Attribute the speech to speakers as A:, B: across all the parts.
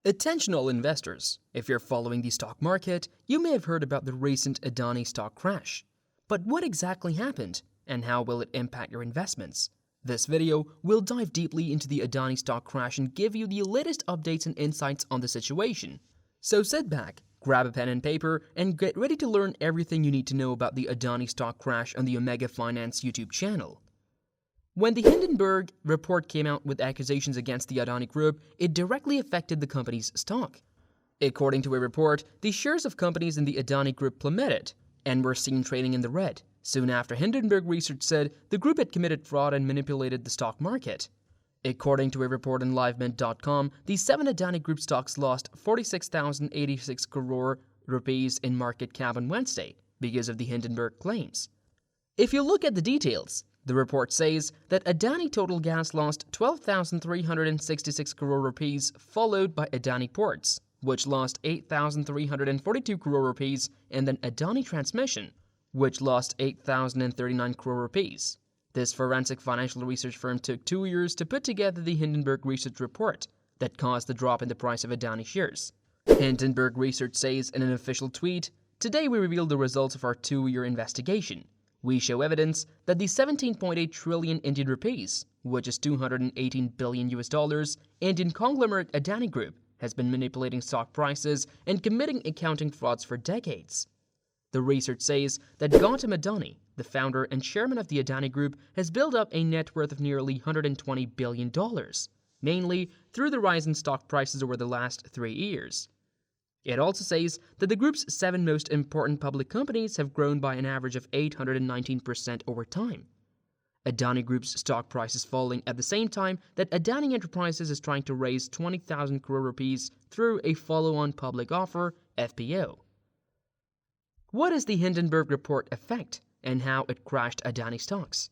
A: Attention all investors, if you're following the stock market, you may have heard about the recent Adani stock crash. But what exactly happened, and how will it impact your investments? This video will dive deeply into the Adani stock crash and give you the latest updates and insights on the situation. So sit back, grab a pen and paper, and get ready to learn everything you need to know about the Adani stock crash on the Omega Finance YouTube channel. When the Hindenburg Report came out with accusations against the Adani Group, it directly affected the company's stock. According to a report, the shares of companies in the Adani Group plummeted and were seen trading in the red, soon after Hindenburg Research said the group had committed fraud and manipulated the stock market. According to a report on livemint.com, the 7 Adani Group stocks lost 46,086 crore rupees in market cap on Wednesday because of the Hindenburg claims. If you look at the details, the report says that Adani Total Gas lost 12,366 crore rupees, followed by Adani Ports, which lost 8,342 crore rupees, and then Adani Transmission, which lost 8,039 crore rupees. This forensic financial research firm took 2 years to put together the Hindenburg Research report that caused the drop in the price of Adani shares. Hindenburg Research says in an official tweet, "Today we revealed the results of our 2-year investigation. We show evidence that the 17.8 trillion Indian rupees, which is $218 billion Indian conglomerate Adani Group, has been manipulating stock prices and committing accounting frauds for decades." The research says that Gautam Adani, the founder and chairman of the Adani Group, has built up a net worth of nearly $120 billion, mainly through the rise in stock prices over the last 3 years. It also says that the group's 7 most important public companies have grown by an average of 819% over time. Adani Group's stock price is falling at the same time that Adani Enterprises is trying to raise 20,000 crore rupees through a follow-on public offer, FPO. What is the Hindenburg Report effect, and how it crashed Adani stocks?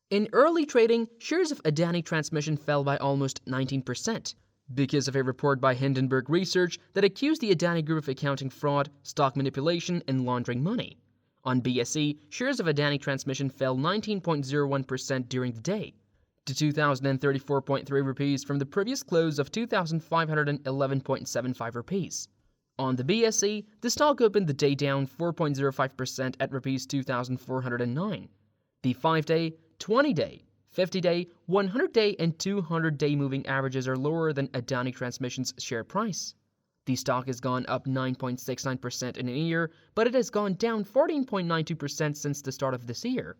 A: In early trading, shares of Adani Transmission fell by almost 19%. Because of a report by Hindenburg Research that accused the Adani Group of accounting fraud, stock manipulation, and laundering money. On BSE, shares of Adani Transmission fell 19.01% during the day, to 2,034.3 rupees from the previous close of 2,511.75 rupees. On the BSE, the stock opened the day down 4.05% at rupees 2,409. The 5-day, 20-day, 50-day, 100-day, and 200-day moving averages are lower than Adani Transmission's share price. The stock has gone up 9.69% in a year, but it has gone down 14.92% since the start of this year.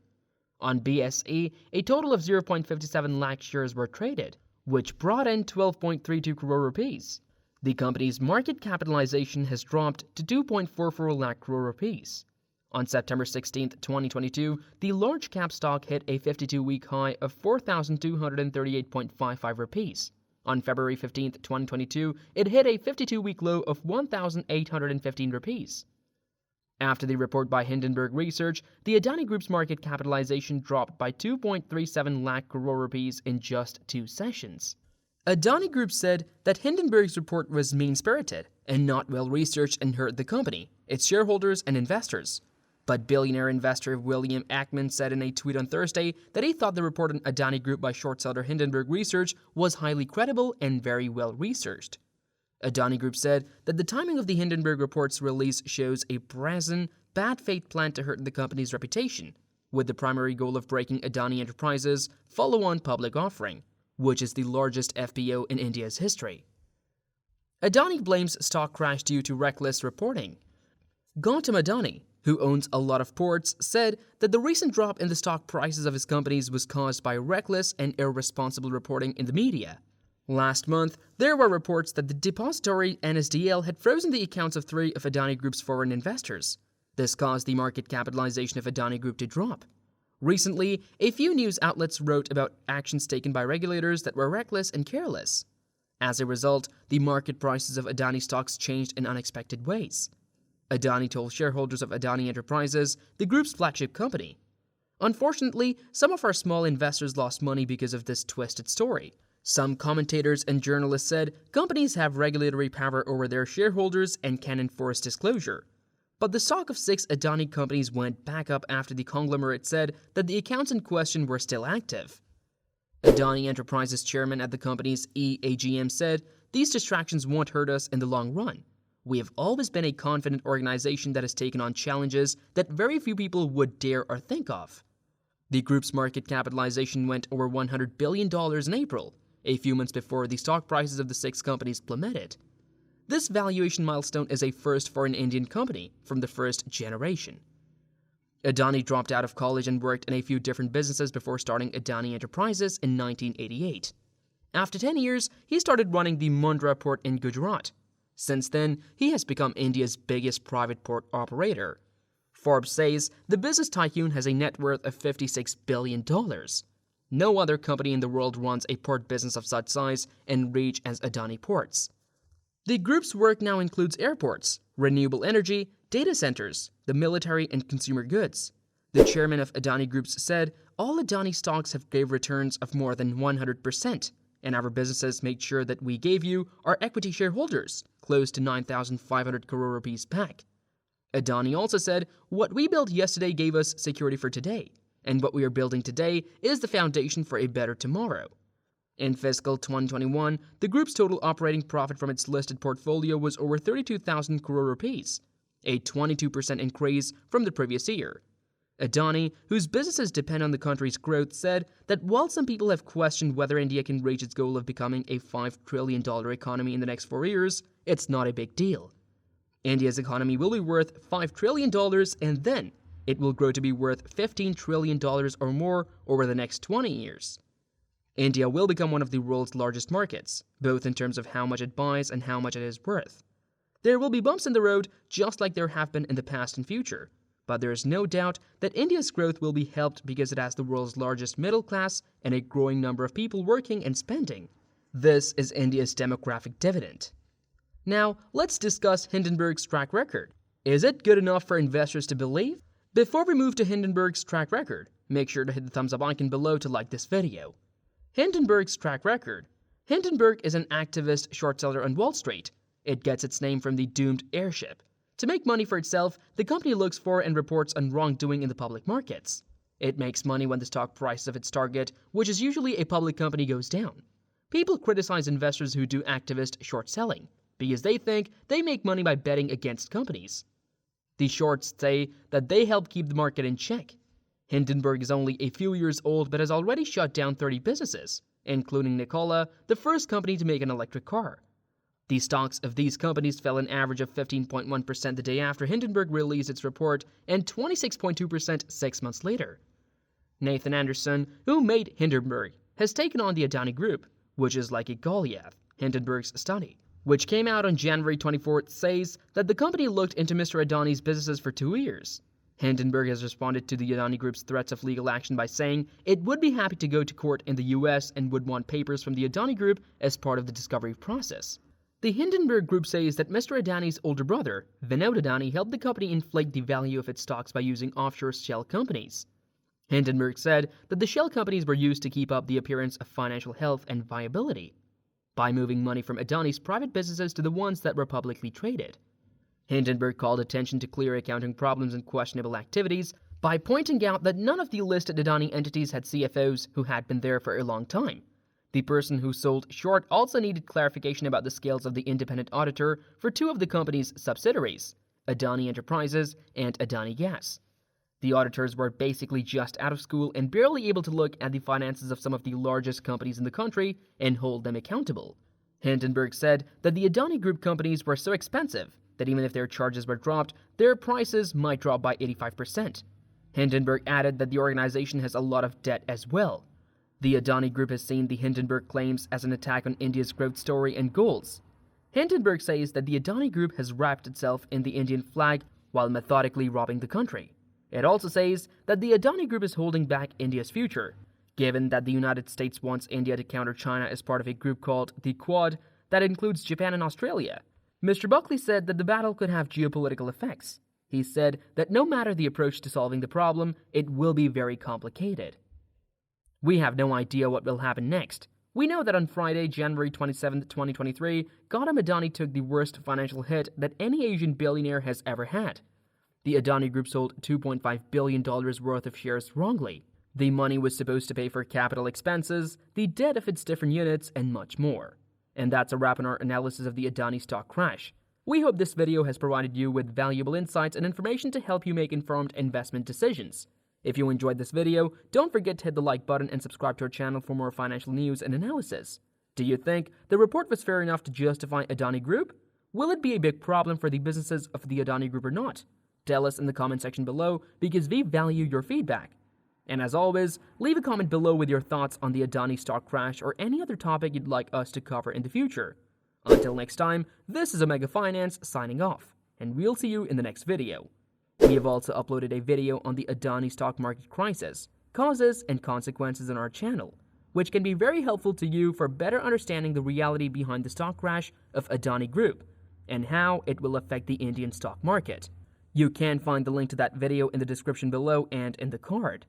A: On BSE, a total of 0.57 lakh shares were traded, which brought in 12.32 crore rupees. The company's market capitalization has dropped to 2.44 lakh crore rupees. On September 16, 2022, the large cap stock hit a 52-week high of 4,238.55 rupees. On February 15, 2022, it hit a 52-week low of 1,815 rupees. After the report by Hindenburg Research, the Adani Group's market capitalization dropped by 2.37 lakh crore rupees in just 2 sessions. Adani Group said that Hindenburg's report was mean-spirited and not well-researched and hurt the company, its shareholders, and investors. But billionaire investor William Ackman said in a tweet on Thursday that he thought the report on Adani Group by short seller Hindenburg Research was highly credible and very well researched. Adani Group said that the timing of the Hindenburg Report's release shows a brazen, bad faith plan to hurt the company's reputation, with the primary goal of breaking Adani Enterprises' follow-on public offering, which is the largest FPO in India's history. Adani blames stock crash due to reckless reporting. Gautam Adani, who owns a lot of ports, said that the recent drop in the stock prices of his companies was caused by reckless and irresponsible reporting in the media. Last month, there were reports that the depository NSDL had frozen the accounts of 3 of Adani Group's foreign investors. This caused the market capitalization of Adani Group to drop. Recently, a few news outlets wrote about actions taken by regulators that were reckless and careless. As a result, the market prices of Adani stocks changed in unexpected ways. Adani told shareholders of Adani Enterprises, the group's flagship company. "Unfortunately, some of our small investors lost money because of this twisted story." Some commentators and journalists said companies have regulatory power over their shareholders and can enforce disclosure. But the stock of 6 Adani companies went back up after the conglomerate said that the accounts in question were still active. Adani Enterprises chairman at the company's EAGM said, "These distractions won't hurt us in the long run. We have always been a confident organization that has taken on challenges that very few people would dare or think of." The group's market capitalization went over $100 billion in April, a few months before the stock prices of the 6 companies plummeted. This valuation milestone is a first for an Indian company from the first generation. Adani dropped out of college and worked in a few different businesses before starting Adani Enterprises in 1988. After 10 years, he started running the Mundra port in Gujarat. Since then, he has become India's biggest private port operator. Forbes says the business tycoon has a net worth of $56 billion. No other company in the world runs a port business of such size and reach as Adani Ports. The group's work now includes airports, renewable energy, data centers, the military, and consumer goods. The chairman of Adani Groups said, "All Adani stocks have gave returns of more than 100%, and our businesses made sure that we gave you, our equity shareholders, close to 9,500 crore rupees back." Adani also said, "What we built yesterday gave us security for today, and what we are building today is the foundation for a better tomorrow." In fiscal 2021, the group's total operating profit from its listed portfolio was over 32,000 crore rupees, a 22% increase from the previous year. Adani, whose businesses depend on the country's growth, said that while some people have questioned whether India can reach its goal of becoming a $5 trillion economy in the next 4 years, it's not a big deal. India's economy will be worth $5 trillion and then it will grow to be worth $15 trillion or more over the next 20 years. India will become one of the world's largest markets, both in terms of how much it buys and how much it is worth. There will be bumps in the road, just like there have been in the past and future, but there is no doubt that India's growth will be helped because it has the world's largest middle class and a growing number of people working and spending. This is India's demographic dividend. Now, let's discuss Hindenburg's track record. Is it good enough for investors to believe? Before we move to Hindenburg's track record, make sure to hit the thumbs up icon below to like this video. Hindenburg's track record. Hindenburg is an activist short seller on Wall Street. It gets its name from the doomed airship. To make money for itself, the company looks for and reports on wrongdoing in the public markets. It makes money when the stock price of its target, which is usually a public company, goes down. People criticize investors who do activist short selling because they think they make money by betting against companies. The shorts say that they help keep the market in check. Hindenburg is only a few years old but has already shut down 30 businesses, including Nikola, the first company to make an electric car. The stocks of these companies fell an average of 15.1% the day after Hindenburg released its report and 26.2% 6 months later. Nathan Anderson, who made Hindenburg, has taken on the Adani Group, which is like a Goliath, Hindenburg's study, which came out on January 24th, says that the company looked into Mr. Adani's businesses for 2 years. Hindenburg has responded to the Adani Group's threats of legal action by saying it would be happy to go to court in the US and would want papers from the Adani Group as part of the discovery process. The Hindenburg Group says that Mr. Adani's older brother, Vinod Adani, helped the company inflate the value of its stocks by using offshore shell companies. Hindenburg said that the shell companies were used to keep up the appearance of financial health and viability by moving money from Adani's private businesses to the ones that were publicly traded. Hindenburg called attention to clear accounting problems and questionable activities by pointing out that none of the listed Adani entities had CFOs who had been there for a long time. The person who sold short also needed clarification about the scales of the independent auditor for 2 of the company's subsidiaries, Adani Enterprises and Adani Gas. The auditors were basically just out of school and barely able to look at the finances of some of the largest companies in the country and hold them accountable. Hindenburg said that the Adani Group companies were so expensive that even if their charges were dropped, their prices might drop by 85%. Hindenburg added that the organization has a lot of debt as well. The Adani Group has seen the Hindenburg claims as an attack on India's growth story and goals. Hindenburg says that the Adani Group has wrapped itself in the Indian flag while methodically robbing the country. It also says that the Adani Group is holding back India's future, given that the United States wants India to counter China as part of a group called the Quad that includes Japan and Australia. Mr. Buckley said that the battle could have geopolitical effects. He said that no matter the approach to solving the problem, it will be very complicated. We have no idea what will happen next. We know that on Friday, January 27, 2023, Gautam Adani took the worst financial hit that any Asian billionaire has ever had. The Adani Group sold $2.5 billion worth of shares wrongly. The money was supposed to pay for capital expenses, the debt of its different units, and much more. And that's a wrap on our analysis of the Adani stock crash. We hope this video has provided you with valuable insights and information to help you make informed investment decisions. If you enjoyed this video, don't forget to hit the like button and subscribe to our channel for more financial news and analysis. Do you think the report was fair enough to justify Adani Group? Will it be a big problem for the businesses of the Adani Group or not? Tell us in the comment section below because we value your feedback. And as always, leave a comment below with your thoughts on the Adani stock crash or any other topic you'd like us to cover in the future. Until next time, this is Omega Finance signing off, and we'll see you in the next video. We have also uploaded a video on the Adani stock market crisis, causes and consequences on our channel, which can be very helpful to you for better understanding the reality behind the stock crash of Adani Group and how it will affect the Indian stock market. You can find the link to that video in the description below and in the card.